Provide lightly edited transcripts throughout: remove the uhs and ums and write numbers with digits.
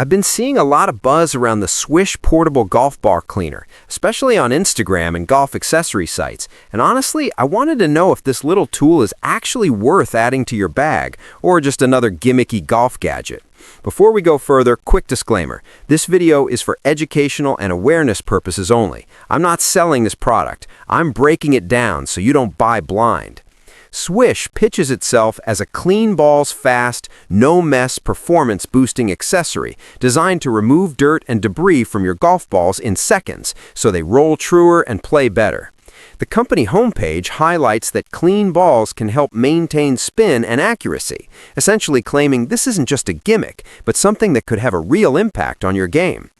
I've been seeing a lot of buzz around the Swish portable golf ball cleaner, especially on Instagram and golf accessory sites. And honestly, I wanted to know if this little tool is actually worth adding to your bag, or just another gimmicky golf gadget. Before we go further, quick disclaimer. This video is for educational and awareness purposes only. I'm not selling this product. I'm breaking it down so you don't buy blind. Swish pitches itself as a clean balls fast, no-mess performance-boosting accessory designed to remove dirt and debris from your golf balls in seconds so they roll truer and play better. The company homepage highlights that clean balls can help maintain spin and accuracy, essentially claiming this isn't just a gimmick, but something that could have a real impact on your game.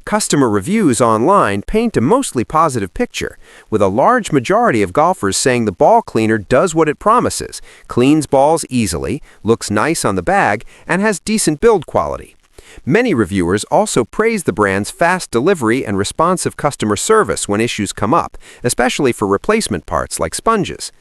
Customer reviews online paint a mostly positive picture, with a large majority of golfers saying the ball cleaner does what it promises, cleans balls easily, looks nice on the bag, and has decent build quality. Many reviewers also praise the brand's fast delivery and responsive customer service when issues come up, especially for replacement parts like sponges.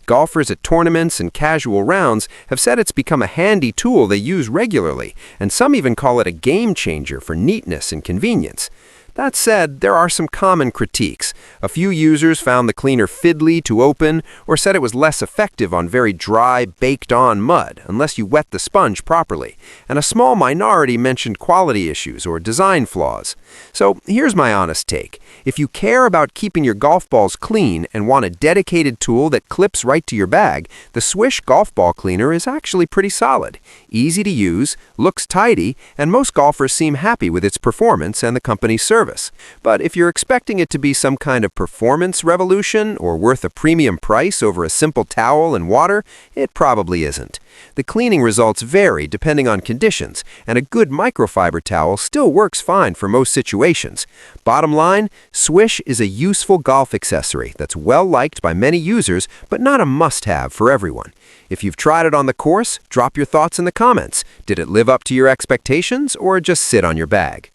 Golfers at tournaments and casual rounds have said it's become a handy tool they use regularly, and some even call it a game changer for neatness and convenience. That said, there are some common critiques. A few users found the cleaner fiddly to open, or said it was less effective on very dry, baked-on mud, unless you wet the sponge properly. And a small minority mentioned quality issues or design flaws. So here's my honest take. If you care about keeping your golf balls clean and want a dedicated tool that clips right to your bag, the Swish Golf Ball Cleaner is actually pretty solid. Easy to use, looks tidy, and most golfers seem happy with its performance and the company's service. But if you're expecting it to be some kind of performance revolution or worth a premium price over a simple towel and water, it probably isn't. The cleaning results vary depending on conditions, and a good microfiber towel still works fine for most situations. Bottom line, Swish is a useful golf accessory that's well liked by many users, but not a must-have for everyone. If you've tried it on the course, drop your thoughts in the comments. Did it live up to your expectations or just sit on your bag?